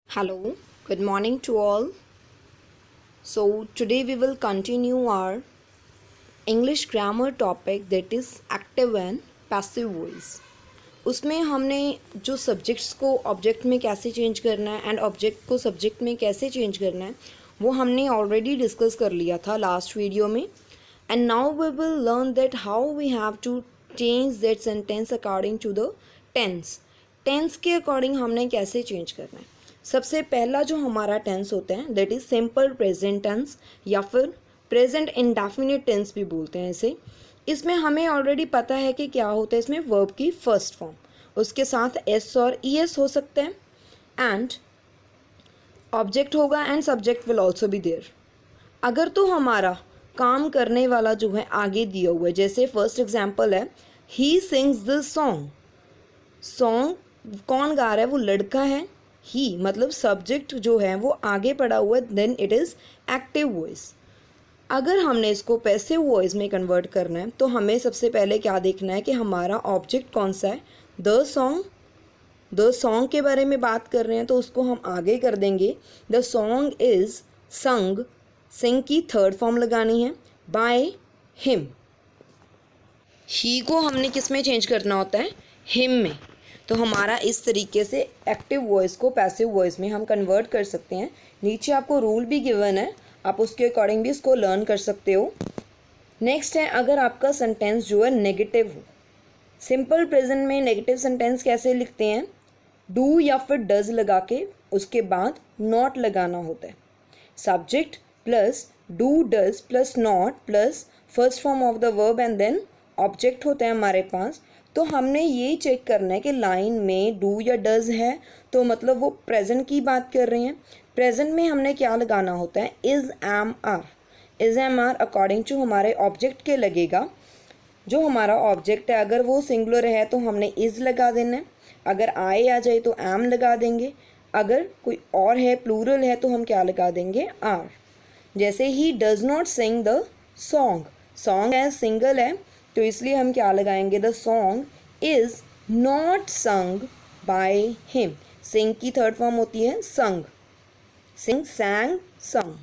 Hello, good morning to all. So, today we will continue our English grammar topic that is active and passive voice. उसमें हमने जो subjects को object में कैसे change करना है एंड ऑब्जेक्ट को सब्जेक्ट में कैसे चेंज करना है वो हमने ऑलरेडी डिस्कस कर लिया था लास्ट वीडियो में. And now we will learn that how we have to change that sentence according to the tense. Tense के अकॉर्डिंग हमने कैसे चेंज करना है. सबसे पहला जो हमारा टेंस होता है that is simple present tense या फिर प्रेजेंट इंडेफिनिट टेंस भी बोलते हैं इसे. इसमें हमें ऑलरेडी पता है कि क्या होता है. इसमें वर्ब की फर्स्ट फॉर्म उसके साथ एस और ई एस हो सकते हैं एंड ऑब्जेक्ट होगा and subject will also be there. अगर तो हमारा काम करने वाला जो है आगे दिया हुआ है, जैसे फर्स्ट एग्जाम्पल है he sings this song. Song कौन गा रहा है, वो लड़का है. ही मतलब सब्जेक्ट जो है वो आगे पड़ा हुआ है, then it is active voice. अगर हमने इसको पैसिव वॉइस में कन्वर्ट करना है तो हमें सबसे पहले क्या देखना है कि हमारा ऑब्जेक्ट कौन सा है. The song. द सॉन्ग के बारे में बात कर रहे हैं तो उसको हम आगे कर देंगे. द सॉन्ग इज़ संग. सिंग की थर्ड फॉर्म लगानी है. Bye him. ही को हमने किस में चेंज करना होता है, हिम में. तो हमारा इस तरीके से एक्टिव वॉइस को पैसिव वॉइस में हम कन्वर्ट कर सकते हैं. नीचे आपको रूल भी गिवन है, आप उसके अकॉर्डिंग भी इसको लर्न कर सकते हो. नेक्स्ट है अगर आपका सेंटेंस जो है नेगेटिव हो. सिंपल प्रेजेंट में नेगेटिव सेंटेंस कैसे लिखते हैं, डू या फिर डज लगा के उसके बाद नॉट लगाना होता है. Subject plus do does plus not plus first form of the verb and then object होता है हमारे पास. तो हमने ये चेक करना है कि लाइन में डू या डज है तो मतलब वो प्रेजेंट की बात कर रहे हैं. प्रेजेंट में हमने क्या लगाना होता है, is am are. Is am are according to हमारे ऑब्जेक्ट के लगेगा. जो हमारा ऑब्जेक्ट है अगर वो सिंगुलर है तो हमने इज़ लगा देना है. अगर आई आ जाए तो एम लगा देंगे. अगर कोई और है प्लूरल है तो हम क्या लगा देंगे, आर. जैसे he does not sing the song. Song है सिंगल है तो इसलिए हम क्या लगाएंगे, the song is not sung by him. Sing की थर्ड फॉर्म होती है संग. सिंग सैंग संग.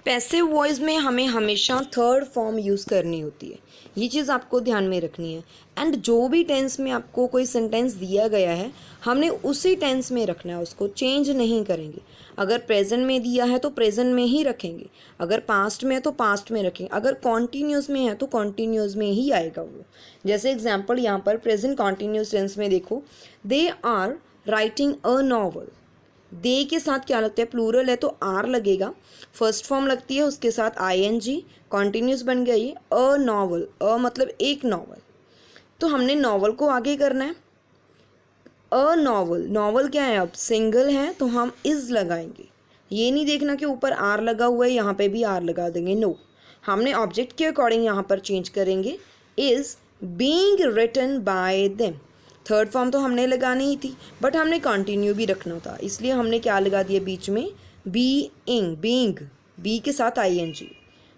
पैसिव वॉइस में हमें हमेशा थर्ड फॉर्म यूज़ करनी होती है. ये चीज़ आपको ध्यान में रखनी है. एंड जो भी टेंस में आपको कोई सेंटेंस दिया गया है हमने उसी टेंस में रखना है, उसको चेंज नहीं करेंगे. अगर प्रेजेंट में दिया है तो प्रेजेंट में ही रखेंगे. अगर पास्ट में है तो पास्ट में रखेंगे. अगर कॉन्टीन्यूस में है तो कॉन्टीन्यूस में ही आएगा वो. जैसे एग्जाम्पल यहाँ पर प्रेजेंट कॉन्टीन्यूस टेंस में देखो, they are writing a novel. They के साथ क्या लगता है, प्लूरल है तो आर लगेगा. फर्स्ट फॉर्म लगती है उसके साथ आई एन जी. कॉन्टीन्यूस बन गई अ नॉवल. अ मतलब एक नॉवल. तो हमने नॉवल को आगे करना है. A novel. नॉवल क्या है, अब सिंगल है तो हम इज़ लगाएंगे. ये नहीं देखना कि ऊपर आर लगा हुआ है यहाँ पे भी आर लगा देंगे. नो, हमने ऑब्जेक्ट के अकॉर्डिंग यहाँ पर चेंज करेंगे. Is being written by them. Third form तो हमने लगानी ही थी बट हमने कंटिन्यू भी रखना था, इसलिए हमने क्या लगा दिया बीच में, बीइंग. बीइंग बी के साथ आई एन जी.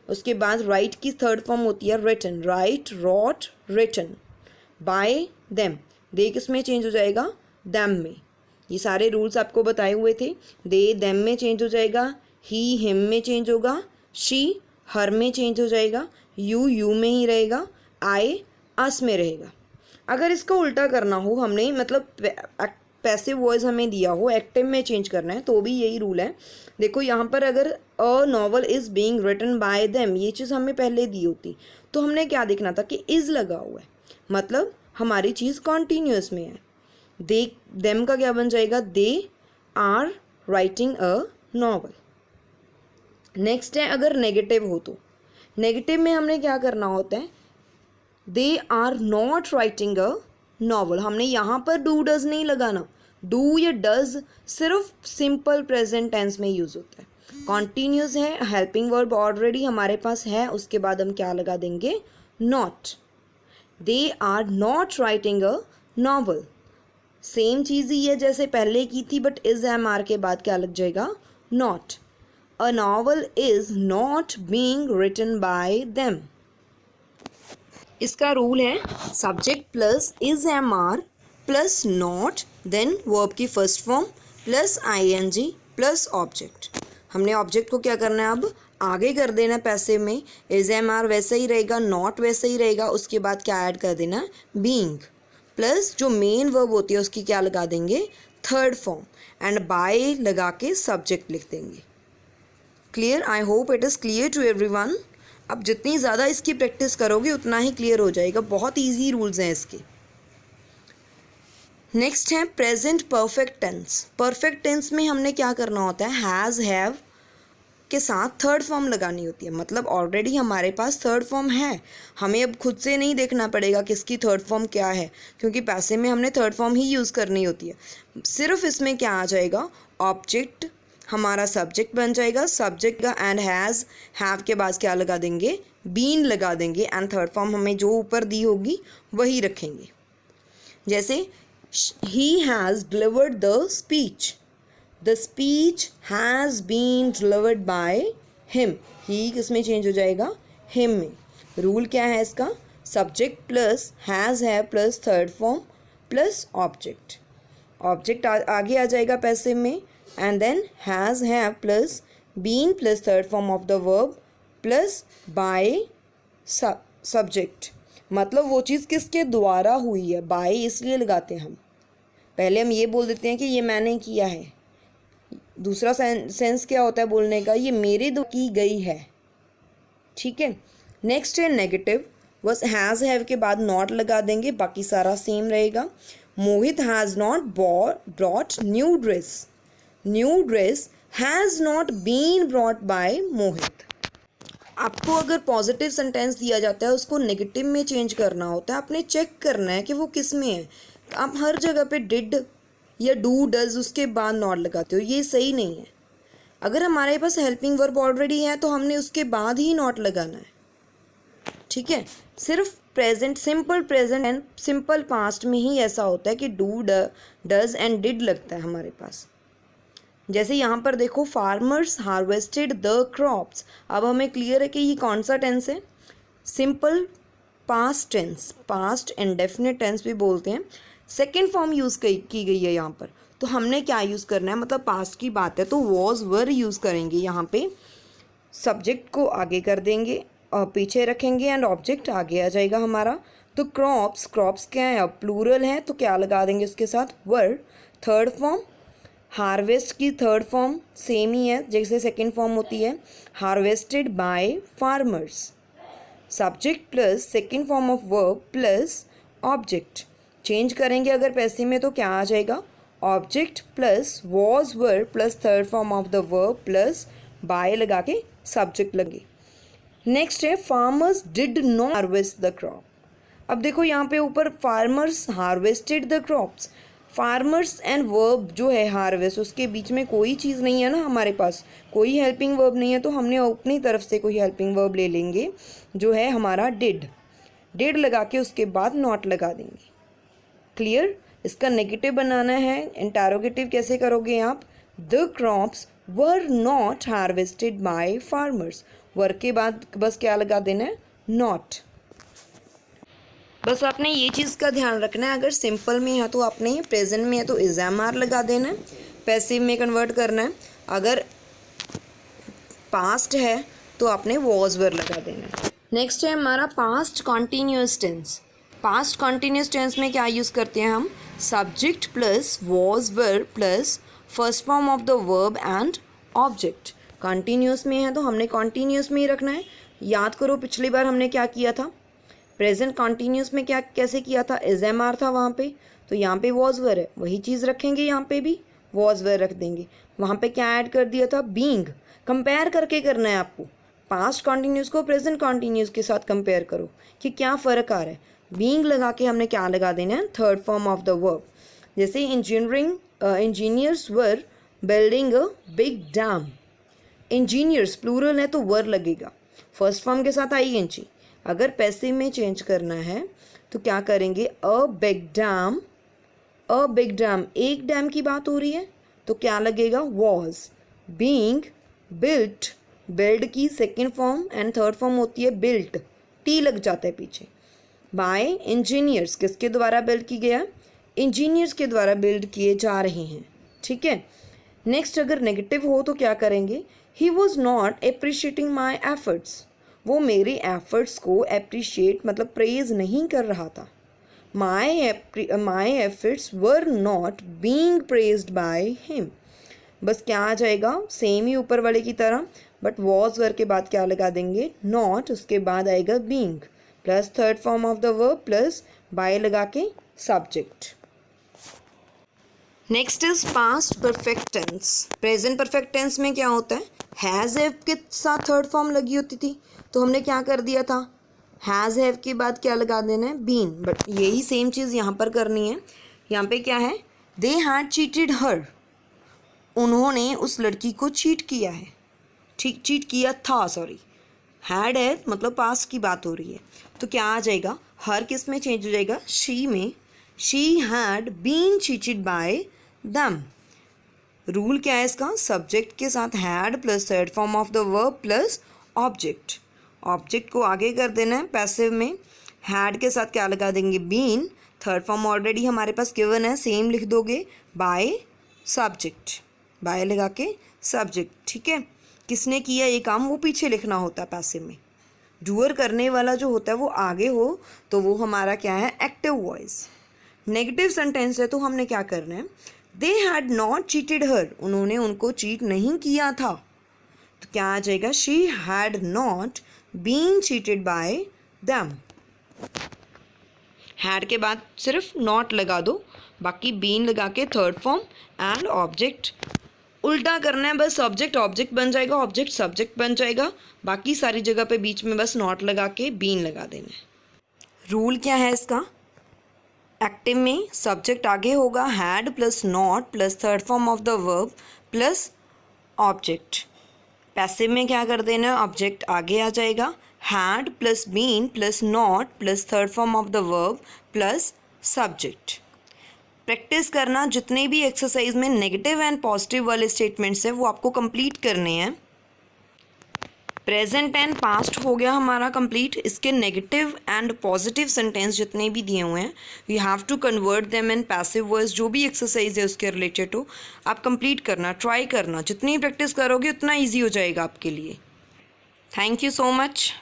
उसके बाद राइट की थर्ड फॉर्म होती है written. Right, wrote, written. By them. They किस में चेंज हो जाएगा, दैम में. ये सारे रूल्स आपको बताए हुए थे. दे दैम में चेंज हो जाएगा. ही हिम में चेंज होगा. शी हर में चेंज हो जाएगा. यू में ही रहेगा. आई अस में रहेगा. अगर इसका उल्टा करना हो, हमने मतलब पैसिव वॉइस हमें दिया हो एक्टिव में चेंज करना है तो भी यही रूल है. देखो यहाँ पर अगर a novel is being written by them ये चीज़ हमें पहले दी होती तो हमने क्या देखना था कि इज़ लगा हुआ है मतलब हमारी चीज़ कॉन्टीन्यूअस में है. दे देम का क्या बन जाएगा, they are writing a novel. Next है अगर नेगेटिव हो तो नेगेटिव में हमने क्या करना होता है, they are not writing a novel. हमने यहाँ पर डू डज नहीं लगाना. डू या डज सिर्फ सिंपल प्रेजेंट टेंस में यूज़ होता है. कॉन्टीन्यूस है, हेल्पिंग वर्ब ऑलरेडी हमारे पास है, उसके बाद हम क्या लगा देंगे, not. They are not writing a novel. Same चीज़ ही है जैसे पहले की थी बट इज एम आर के बाद क्या लग जाएगा, not. A novel is not being written by them. इसका रूल है subject plus is am are plus not then verb की first form plus ING plus object. हमने ऑब्जेक्ट को क्या करना है, अब आगे कर देना पैसिव में। इज एम आर वैसे ही रहेगा, नॉट वैसे ही रहेगा, उसके बाद क्या ऐड कर देना, बीइंग, प्लस जो मेन वर्ब होती है उसकी क्या लगा देंगे, थर्ड फॉर्म, एंड बाय लगा के सब्जेक्ट लिख देंगे। Clear? I hope it is clear to everyone. अब जितनी ज़्यादा इसकी प्रैक्टिस करोगे उतना ही क्लियर हो जाएगा। बहुत ईजी रूल्स हैं इसके। नेक्स्ट है present perfect tense. Perfect tense में हमने क्या करना होता है, हैज़ हैव के साथ थर्ड फॉर्म लगानी होती है। मतलब ऑलरेडी हमारे पास थर्ड फॉर्म है, हमें अब खुद से नहीं देखना पड़ेगा किसकी थर्ड फॉर्म क्या है, क्योंकि पैसे में हमने थर्ड फॉर्म ही यूज़ करनी होती है। सिर्फ इसमें क्या आ जाएगा, ऑब्जेक्ट हमारा सब्जेक्ट बन जाएगा, सब्जेक्ट का एंड हैव के बाद क्या लगा देंगे, बीन लगा देंगे, एंड थर्ड फॉर्म हमें जो ऊपर दी होगी वही रखेंगे। जैसे he has delivered the speech, the speech has been delivered by him. He किसमें चेंज हो जाएगा, हिम में। रूल क्या है इसका, subject plus has have plus third form plus object. Object आगे आ जाएगा पैसिव में, and then has have plus been plus third form of the verb plus by subject। मतलब वो चीज़ किसके द्वारा हुई है, by इसलिए लगाते हैं हम। पहले हम ये बोल देते हैं कि ये मैंने किया है। दूसरा सेंस क्या होता है बोलने का, ये मेरे द्वारा की गई है। ठीक है। नेक्स्ट है नेगेटिव, बस हैज़ हैव के बाद नॉट लगा देंगे, बाकी सारा सेम रहेगा। Mohit has not brought new dress, new dress has not been brought by Mohit. आपको अगर पॉजिटिव सेंटेंस दिया जाता है उसको नेगेटिव में चेंज करना होता है, आपने चेक करना है कि वो किस में है। आप हर जगह पे डिड या डू डज उसके बाद नॉट लगाते हो, ये सही नहीं है। अगर हमारे पास हेल्पिंग वर्ब ऑलरेडी है तो हमने उसके बाद ही नॉट लगाना है। ठीक है। सिर्फ present, simple present and simple past में ही ऐसा होता है कि डू डज एंड डिड लगता है हमारे पास। जैसे यहाँ पर देखो, फार्मर्स हार्वेस्टेड द क्रॉप्स। अब हमें क्लियर है कि ये कौन सा टेंस है, simple past tense, past indefinite tense भी बोलते हैं। सेकेंड फॉर्म यूज़ की गई है यहाँ पर, तो हमने क्या यूज़ करना है, मतलब पास्ट की बात है तो वॉज वर यूज़ करेंगे। यहाँ पे सब्जेक्ट को आगे कर देंगे और पीछे रखेंगे एंड ऑब्जेक्ट आगे आ जाएगा हमारा। तो क्रॉप्स, क्रॉप्स क्या है, अब प्लूरल है तो क्या लगा देंगे उसके साथ, वर। थर्ड फॉर्म, हार्वेस्ट की थर्ड फॉर्म सेम ही है जैसे सेकेंड फॉर्म होती है, harvested by farmers. Subject plus second form of verb plus object. Change करेंगे अगर पैसे में तो क्या आ जाएगा, object plus was were plus third form of the verb plus by लगा के सब्जेक्ट लगे। नेक्स्ट है farmers did not harvest the crop. अब देखो यहाँ पे ऊपर farmers harvested the crops, farmers and verb जो है हार्वेस्ट, उसके बीच में कोई चीज़ नहीं है ना, हमारे पास कोई हेल्पिंग वर्ब नहीं है, तो हमने अपनी तरफ से कोई हेल्पिंग वर्ब ले लेंगे जो है हमारा डिड। डिड लगा के उसके बाद नॉट लगा देंगे। क्लियर? इसका नेगेटिव बनाना है, इंटरोगेटिव कैसे करोगे आप, the crops were not harvested by farmers. Were के बाद बस क्या लगा देना है, नॉट। बस आपने ये चीज़ का ध्यान रखना है, अगर सिंपल में है तो आपने, प्रेजेंट में है तो इज एम आर लगा देना है, पैसिव में कन्वर्ट करना है। अगर पास्ट है तो आपने वॉज वर लगा देना है। नेक्स्ट है हमारा past continuous tense. Past continuous tense में क्या यूज़ करते हैं हम, subject plus was were plus first form of the verb and object. Continuous में है तो हमने कॉन्टीन्यूअस में ही रखना है। याद करो पिछली बार हमने क्या किया था, प्रेजेंट कॉन्टीन्यूअस में क्या कैसे किया था, इज एम आर था वहाँ पे, तो यहाँ पे वॉज वर है, वही चीज़ रखेंगे, यहाँ पे भी वॉज वर रख देंगे। वहाँ पे क्या ऐड कर दिया था, बीइंग। कंपेयर करके करना है आपको, पास्ट कॉन्टीन्यूअस को प्रेजेंट कॉन्टीन्यूअस के साथ कंपेयर करो कि क्या फ़र्क आ रहा है। बीइंग लगा के हमने क्या लगा देना है, third form of the verb. जैसे engineers were building a big dam. Engineers plural है तो वर लगेगा, फर्स्ट फॉर्म के साथ ING। अगर पैसिव में चेंज करना है तो क्या करेंगे, अ बिग डैम, अ बिग डैम, एक डैम की बात हो रही है तो क्या लगेगा, वॉज। बीइंग बिल्ट, बिल्ड की second form and third form होती है बिल्ट, टी लग जाता है पीछे। बाय इंजीनियर्स, किसके द्वारा बिल्ड की गया, इंजीनियर्स के द्वारा बिल्ड किए जा रहे हैं। ठीक है। नेक्स्ट अगर नेगेटिव हो तो क्या करेंगे, he was not appreciating my efforts, वो मेरे एफर्ट्स को अप्रिशिएट मतलब प्रेज नहीं कर रहा था। My efforts were not being praised by him, बस क्या आ जाएगा, सेम ही ऊपर वाले की तरह, बट वॉज वर्ब के बाद क्या लगा देंगे, नॉट, उसके बाद आएगा being plus third form of the verb plus by लगा के subject. Next is past perfect tense. Present perfect tense में क्या होता है, हैज़ हैव के साथ थर्ड फॉर्म लगी होती थी, तो हमने क्या कर दिया था, हैज़ हैव के बाद क्या लगा देना है, बीन। बट यही सेम चीज़ यहाँ पर करनी है। यहाँ पे क्या है, दे हैड चीटेड हर, उन्होंने उस लड़की को चीट किया है, ठीक, चीट किया था, सॉरी, हैड है मतलब पास्ट की बात हो रही है, तो क्या आ जाएगा, हर किस में चेंज हो जाएगा, शी में, she had been cheated by them. Rule क्या है इसका, सब्जेक्ट के साथ had plus third form of the verb plus object, object को आगे कर देना है पैसिव में, हैड के साथ क्या लगा देंगे, बीन, थर्ड फॉर्म ऑलरेडी हमारे पास गिवन है, सेम लिख दोगे, बाय सब्जेक्ट, बाय लगा के सब्जेक्ट, ठीक है। किसने किया ये काम वो पीछे लिखना होता है पैसिव में, डूअर करने वाला जो होता है वो आगे हो तो वो हमारा क्या है, एक्टिव वॉइस। नेगेटिव सेंटेंस है तो हमने क्या करना है, दे हैड नॉट चीटेड हर, उन्होंने उनको चीट नहीं किया था, तो क्या आ जाएगा, she had not been cheated by them. Had के बाद सिर्फ नॉट लगा दो, बाकी बीन लगा के थर्ड फॉर्म एंड ऑब्जेक्ट, उल्टा करना है बस, ऑब्जेक्ट ऑब्जेक्ट बन जाएगा, ऑब्जेक्ट सब्जेक्ट बन जाएगा, बाकी सारी जगह पे बीच में बस नॉट लगा के बीन लगा देना है। रूल क्या है इसका, एक्टिव में सब्जेक्ट आगे होगा, had plus not plus third form of the verb plus object. Passive में क्या कर देना है, ऑब्जेक्ट आगे आ जाएगा, had plus been plus not plus third form of the verb plus subject. Practice करना, जितने भी एक्सरसाइज में नेगेटिव एंड पॉजिटिव वाले स्टेटमेंट्स हैं वो आपको कंप्लीट करने हैं। प्रेजेंट एंड पास्ट हो गया हमारा कंप्लीट, इसके नेगेटिव एंड पॉजिटिव सेंटेंस जितने भी दिए हुए हैं we have to convert them in passive voice, जो भी एक्सरसाइज है उसके रिलेटेड हो आप कंप्लीट करना, ट्राई करना, जितनी प्रैक्टिस करोगे उतना ईजी हो जाएगा आपके लिए। Thank you so much.